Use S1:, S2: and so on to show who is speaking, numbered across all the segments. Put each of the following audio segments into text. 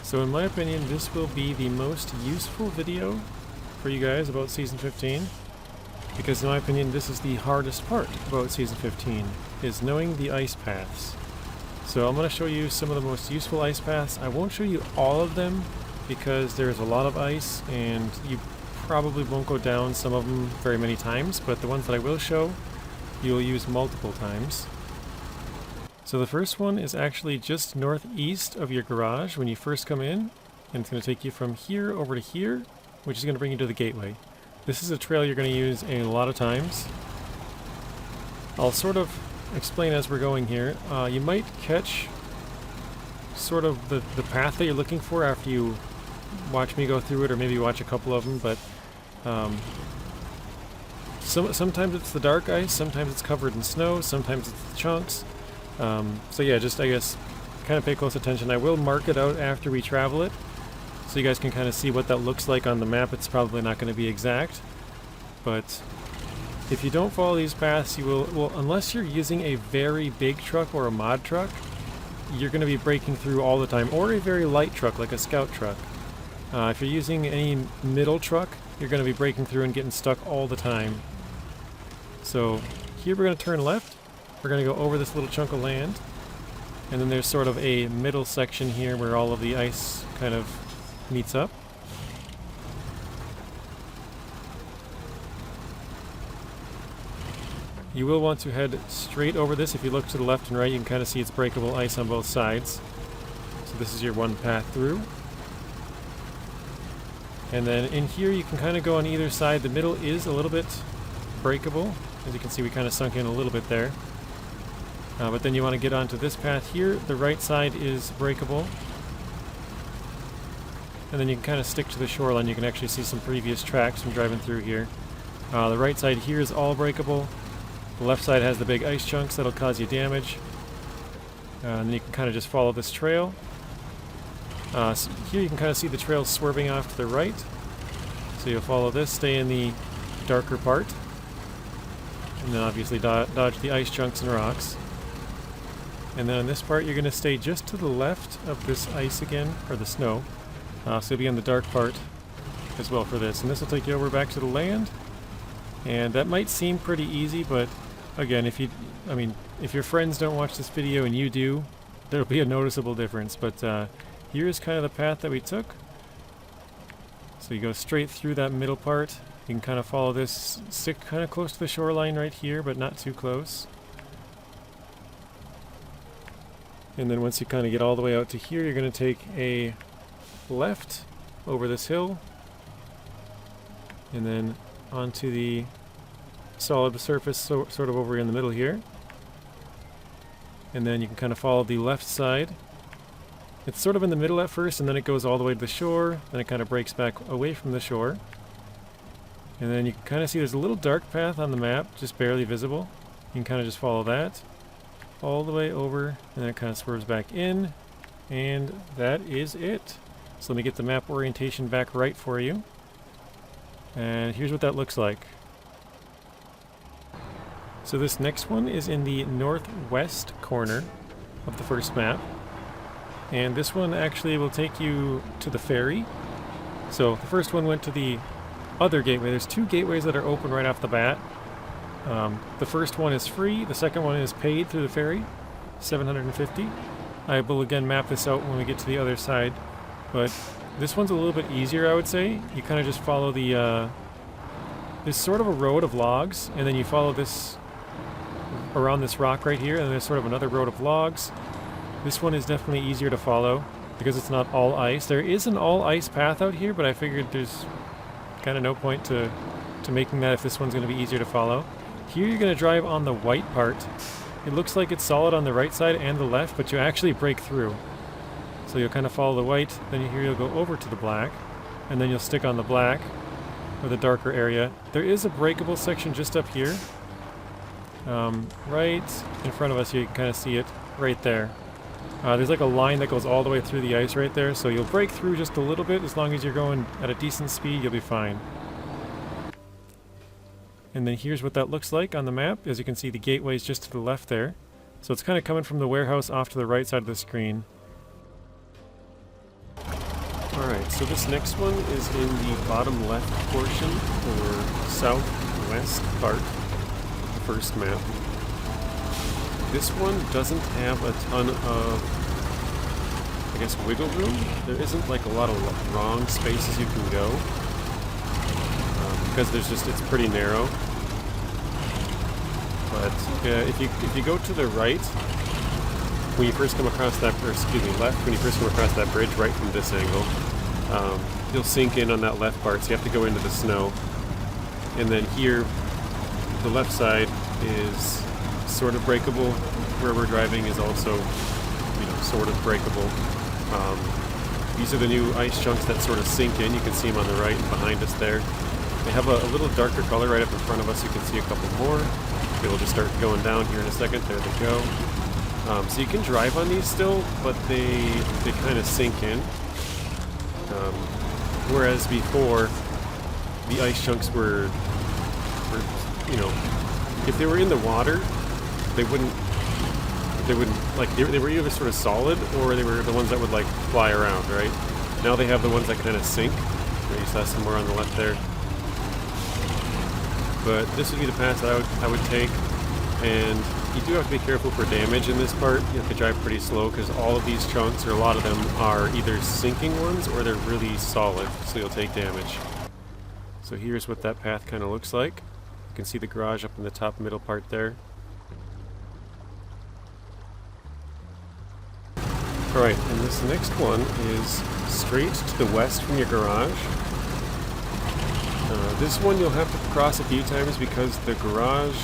S1: So in my opinion, this will be the most useful video for you guys about Season 15, because in my opinion this is the hardest part about Season 15, is knowing the ice paths. So I'm going to show you some of the most useful ice paths. I won't show you all of them because there's a lot of ice and you probably won't go down some of them very many times, but the ones that I will show, you'll use multiple times. So the first one is actually just northeast of your garage when you first come in, and it's going to take you from here over to here, which is going to bring you to the gateway. This is a trail you're going to use a lot of times. I'll sort of explain as we're going here. You might catch sort of the path that you're looking for after you watch me go through it, or maybe watch a couple of them, but sometimes it's the dark ice, sometimes it's covered in snow, sometimes it's the chunks. So yeah, just I guess kind of pay close attention. I will mark it out after we travel it, so you guys can kind of see what that looks like on the map. It's probably not going to be exact, but if you don't follow these paths, you will, well, unless you're using a very big truck or a mod truck, you're going to be breaking through all the time, or a very light truck like a scout truck. If you're using any middle truck, you're going to be breaking through and getting stuck all the time. So here we're going to turn left. We're going to go over this little chunk of land, and then there's sort of a middle section here where all of the ice kind of meets up. You will want to head straight over this. If you look to the left and right, you can kind of see it's breakable ice on both sides. So this is your one path through. And then in here you can kind of go on either side. The middle is a little bit breakable. As you can see, we kind of sunk in a little bit there. But then you want to get onto this path here. The right side is breakable. And then you can kind of stick to the shoreline. You can actually see some previous tracks from driving through here. The right side here is all breakable. The left side has the big ice chunks that'll cause you damage. And then you can kind of just follow this trail. So here you can kind of see the trail swerving off to the right. So you'll follow this, stay in the darker part. And then obviously dodge the ice chunks and rocks. And then on this part you're going to stay just to the left of this ice again, or the snow. So you'll be in the dark part as well for this. And this will take you over back to the land. And that might seem pretty easy, but again, if your friends don't watch this video and you do, there'll be a noticeable difference. But here's kind of the path that we took. So you go straight through that middle part. You can kind of follow this, stick kind of close to the shoreline right here, but not too close. And then once you kind of get all the way out to here, you're going to take a left over this hill, and then onto the solid surface, sort of over in the middle here. And then you can kind of follow the left side. It's sort of in the middle at first, and then it goes all the way to the shore, then it kind of breaks back away from the shore. And then you can kind of see there's a little dark path on the map, just barely visible. You can kind of just follow that all the way over, and then it kind of swerves back in, and that is it. So let me get the map orientation back right for you. And here's what that looks like. So this next one is in the northwest corner of the first map. And this one actually will take you to the ferry. So the first one went to the other gateway. There's two gateways that are open right off the bat. The first one is free, the second one is paid through the ferry, $750. I will again map this out when we get to the other side, but this one's a little bit easier, I would say. You kind of just follow the, there's sort of a road of logs, and then you follow this around this rock right here, and there's sort of another road of logs. This one is definitely easier to follow because it's not all ice. There is an all ice path out here, but I figured there's kind of no point to making that if this one's going to be easier to follow. Here you're going to drive on the white part. It looks like it's solid on the right side and the left, but you actually break through. So you'll kind of follow the white, then here you'll go over to the black, and then you'll stick on the black, or the darker area. There is a breakable section just up here. Right in front of us, you can kind of see it right there. There's like a line that goes all the way through the ice right there, so you'll break through just a little bit. As long as you're going at a decent speed, you'll be fine. And then here's what that looks like on the map. As you can see, the gateway is just to the left there. So it's kind of coming from the warehouse off to the right side of the screen. Alright, so this next one is in the bottom left portion, or southwest part of the first map. This one doesn't have a ton of, I guess, wiggle room. There isn't like a lot of wrong spaces you can go, because it's pretty narrow. But if you go to the right, when you first come across that, or excuse me, left, when you first come across that bridge right from this angle, you'll sink in on that left part, so you have to go into the snow. And then here, the left side is sort of breakable. Where we're driving is also, sort of breakable. These are the new ice chunks that sort of sink in. You can see them on the right and behind us there. They have a little darker color right up in front of us. You can see a couple more. They'll just start going down here in a second. There they go. So you can drive on these still, but they kind of sink in. Whereas before, the ice chunks were, if they were in the water, they wouldn't, like, they were either sort of solid, or they were the ones that would, like, fly around, right? Now they have the ones that kind of sink. You saw somewhere on the left there. But this would be the path that I would take, and you do have to be careful for damage in this part. You have to drive pretty slow, because all of these chunks, or a lot of them, are either sinking ones, or they're really solid, so you'll take damage. So here's what that path kind of looks like. You can see the garage up in the top middle part there. Alright, and this next one is straight to the west from your garage. This one you'll have to cross a few times because the garage,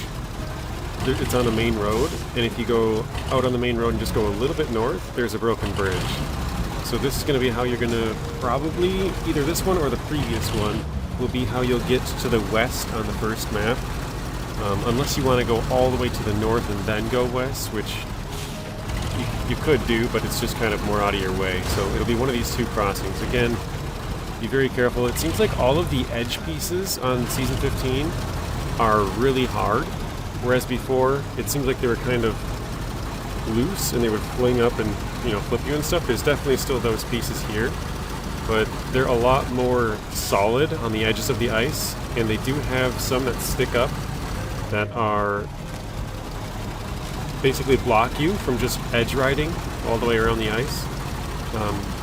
S1: it's on a main road, and if you go out on the main road and just go a little bit north, there's a broken bridge. So this is going to be how you're going to probably, either this one or the previous one, will be how you'll get to the west on the first map. Unless you want to go all the way to the north and then go west, which you could do, but it's just kind of more out of your way. So it'll be one of these two crossings. Again, be very careful. It seems like all of the edge pieces on Season 15 are really hard, whereas before it seems like they were kind of loose and they would fling up and flip you and stuff. There's definitely still those pieces here, but they're a lot more solid on the edges of the ice, and they do have some that stick up that are basically block you from just edge riding all the way around the ice.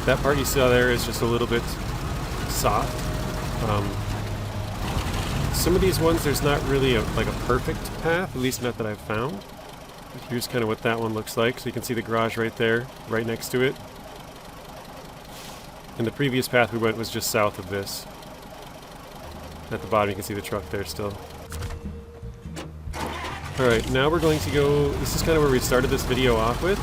S1: That part you saw there is just a little bit soft. Some of these ones, there's not really a perfect path, at least not that I've found. But here's kind of what that one looks like. So you can see the garage right there, right next to it. And the previous path we went was just south of this. At the bottom you can see the truck there still. Alright, now we're going to go, this is kind of where we started this video off with,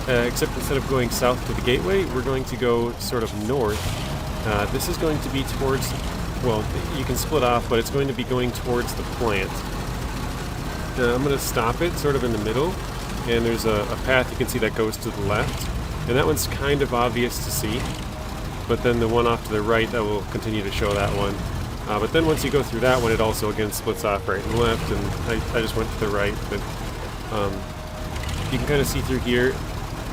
S1: except instead of going south to the gateway, we're going to go sort of north. This is going to be towards, well, you can split off, but it's going to be going towards the plant. I'm going to stop it sort of in the middle, and there's a path you can see that goes to the left, and that one's kind of obvious to see, but then the one off to the right, that will continue to show that one. But then once you go through that one, it also again splits off right and left, and I just went to the right, but you can kind of see through here.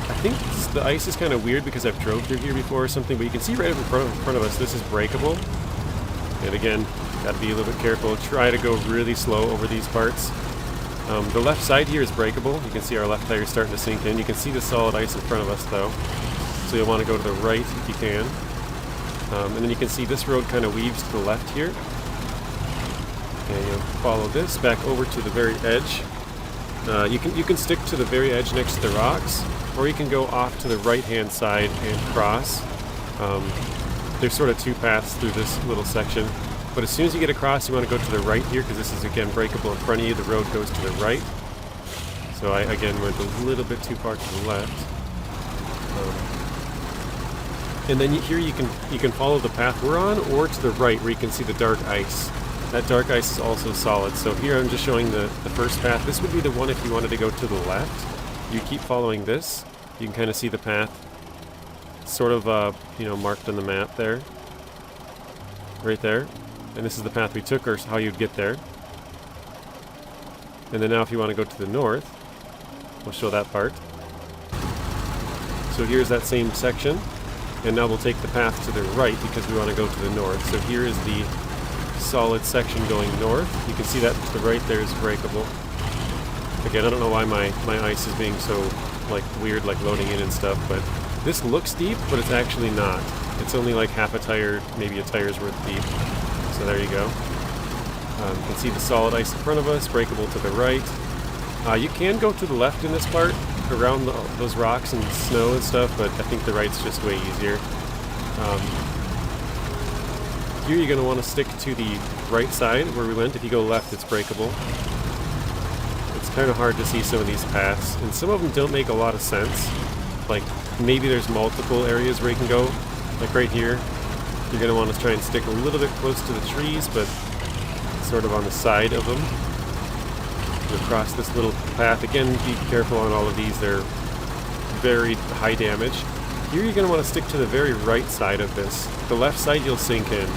S1: I think the ice is kind of weird because I've drove through here before or something, but you can see right up in front of us, this is breakable. And again, got to be a little bit careful. Try to go really slow over these parts. The left side here is breakable. You can see our left tire starting to sink in. You can see the solid ice in front of us though, so you'll want to go to the right if you can. And then you can see this road kind of weaves to the left here. And you'll follow this back over to the very edge. You can stick to the very edge next to the rocks, or you can go off to the right-hand side and cross. There's sort of two paths through this little section, but as soon as you get across, you want to go to the right here, because this is again breakable in front of you. The road goes to the right. So I again went a little bit too far to the left. And then here you can follow the path we're on, or to the right where you can see the dark ice. That dark ice is also solid. So here I'm just showing the first path. This would be the one if you wanted to go to the left. You keep following this. You can kind of see the path sort of marked on the map there. Right there. And this is the path we took, or how you'd get there. And then now if you want to go to the north, we'll show that part. So here's that same section. And now we'll take the path to the right because we want to go to the north. So here is the solid section going north. You can see that to the right there is breakable. Again, I don't know why my ice is being so like weird, like loading in and stuff, but this looks deep, but it's actually not. It's only like half a tire, maybe a tire's worth deep. So there you go. You can see the solid ice in front of us, breakable to the right. You can go to the left in this part, around those rocks and snow and stuff, but I think the right's just way easier. Here you're going to want to stick to the right side where we went. If you go left, it's breakable. It's kind of hard to see some of these paths, and some of them don't make a lot of sense. Like, maybe there's multiple areas where you can go. Like right here, you're going to want to try and stick a little bit close to the trees, but sort of on the side of them. Across this little path. Again, be careful on all of these. They're very high damage. Here you're going to want to stick to the very right side of this. The left side you'll sink in.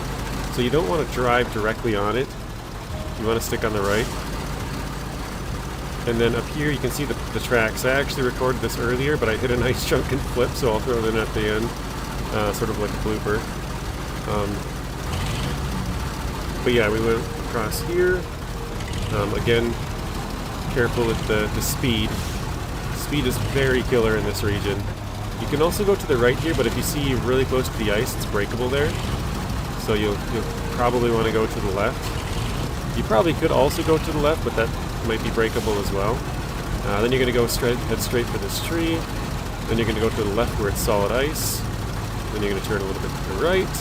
S1: So you don't want to drive directly on it. You want to stick on the right. And then up here you can see the tracks. I actually recorded this earlier, but I hit a nice chunk and flip, so I'll throw it in at the end. Sort of like a blooper. But yeah, we went across here. Again, careful with the speed. Speed is very killer in this region. You can also go to the right here, but if you see really close to the ice, it's breakable there. So you'll probably want to go to the left. You probably could also go to the left, but that might be breakable as well. Then you're going to go head straight for this tree. Then you're going to go to the left where it's solid ice. Then you're going to turn a little bit to the right.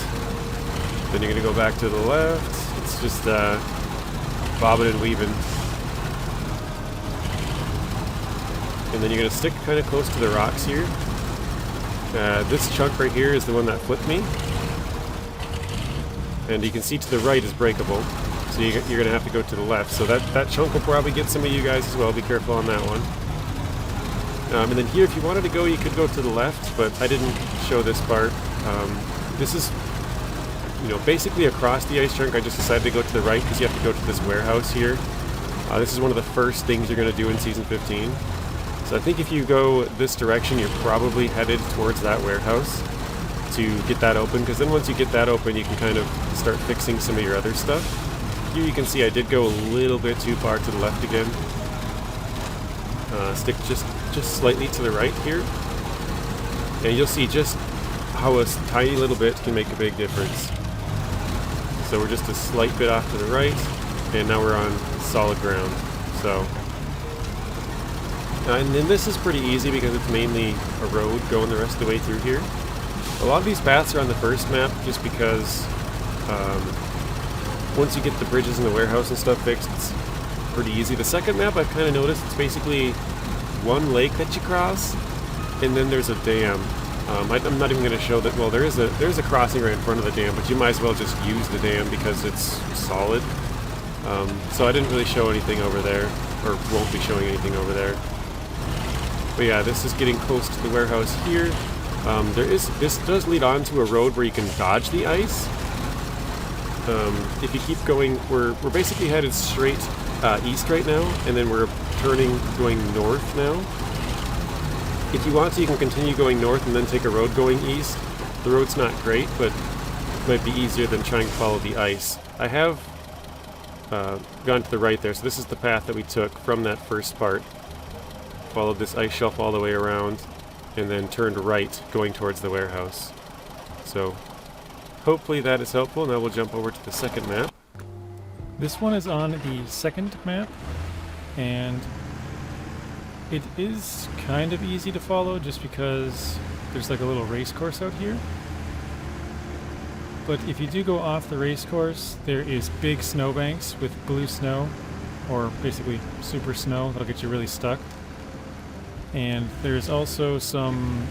S1: Then you're going to go back to the left. It's just bobbing and weaving. And then you're going to stick kind of close to the rocks here. This chunk right here is the one that flipped me. And you can see to the right is breakable. So you're going to have to go to the left. So that chunk will probably get some of you guys as well. Be careful on that one. And then here, if you wanted to go, you could go to the left, but I didn't show this part. This is, basically across the ice chunk. I just decided to go to the right because you have to go to this warehouse here. This is one of the first things you're going to do in Season 15. So I think if you go this direction, you're probably headed towards that warehouse to get that open, because then once you get that open, you can kind of start fixing some of your other stuff. Here you can see I did go a little bit too far to the left again. Stick just slightly to the right here. And you'll see just how a tiny little bit can make a big difference. So we're just a slight bit off to the right, and now we're on solid ground. So. And then this is pretty easy because it's mainly a road going the rest of the way through here. A lot of these paths are on the first map just because once you get the bridges and the warehouse and stuff fixed, it's pretty easy. The second map, I've kind of noticed it's basically one lake that you cross, and then there's a dam. I'm not even going to show that. Well, there's a crossing right in front of the dam, but you might as well just use the dam because it's solid. So I didn't really show anything over there, or won't be showing anything over there. But yeah, this is getting close to the warehouse here. This does lead on to a road where you can dodge the ice. If you keep going, we're basically headed straight east right now, and then we're going north now. If you want to, you can continue going north and then take a road going east. The road's not great, but it might be easier than trying to follow the ice. I have gone to the right there, so this is the path that we took from that first part. Followed this ice shelf all the way around, and then turned right, going towards the warehouse. So, hopefully that is helpful. Now we'll jump over to the second map.
S2: This one is on the second map, and it is kind of easy to follow just because there's like a little race course out here. But if you do go off the race course, there is big snowbanks with blue snow, or basically super snow that'll get you really stuck. And there's also some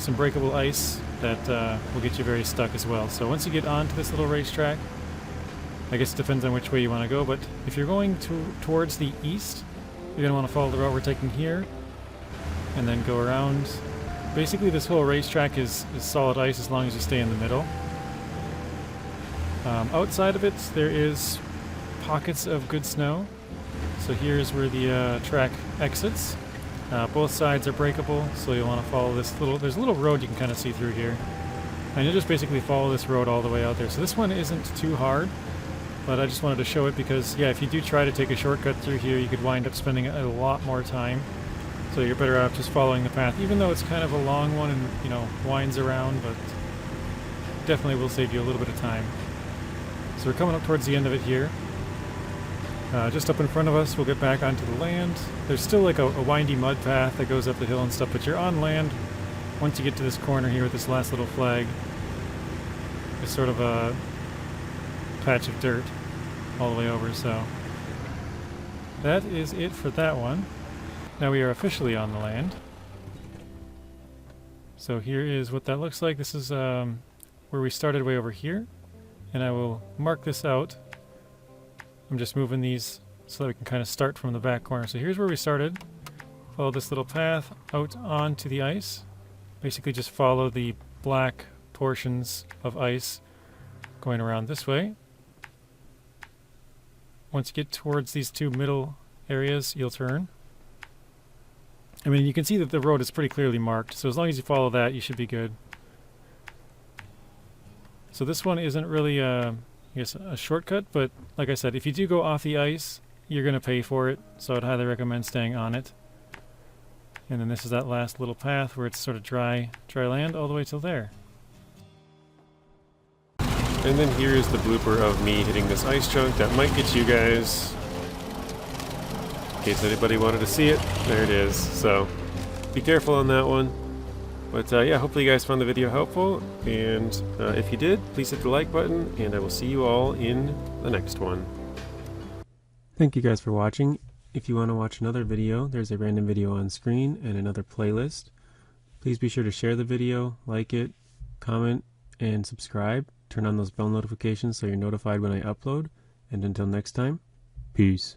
S2: breakable ice that will get you very stuck as well. So once you get onto this little racetrack, I guess it depends on which way you want to go, but if you're going towards the east, you're going to want to follow the route we're taking here, and then go around. Basically this whole racetrack is solid ice as long as you stay in the middle. Outside of it, there is pockets of good snow. So here's where the track exits. Both sides are breakable, so you'll want to follow this little, there's a little road you can kind of see through here. And you'll just basically follow this road all the way out there. So this one isn't too hard, but I just wanted to show it because, yeah, if you do try to take a shortcut through here, you could wind up spending a lot more time. So you're better off just following the path, even though it's kind of a long one and, you know, winds around, but definitely will save you a little bit of time. So we're coming up towards the end of it here. Just up in front of us, we'll get back onto the land. There's still like a windy mud path that goes up the hill and stuff, but you're on land once you get to this corner here with this last little flag. It's sort of a patch of dirt all the way over, so that is it for that one. Now we are officially on the land. So here is what that looks like. This is where we started way over here, and I will mark this out. I'm just moving these so that we can kind of start from the back corner. So here's where we started. Follow this little path out onto the ice. Basically just follow the black portions of ice going around this way. Once you get towards these two middle areas, you'll turn. I mean, you can see that the road is pretty clearly marked, so as long as you follow that, you should be good. So this one isn't really I guess a shortcut, but like I said, if you do go off the ice, you're going to pay for it, so I'd highly recommend staying on it. And then this is that last little path where it's sort of dry land all the way till there.
S1: And then here is the blooper of me hitting this ice chunk that might get you guys. In case anybody wanted to see it, there it is. So be careful on that one. But yeah, hopefully you guys found the video helpful, and if you did, please hit the like button, and I will see you all in the next one. Thank you guys for watching. If you want to watch another video, there's a random video on screen and another playlist. Please be sure to share the video, like it, comment, and subscribe. Turn on those bell notifications so you're notified when I upload. And until next time, peace.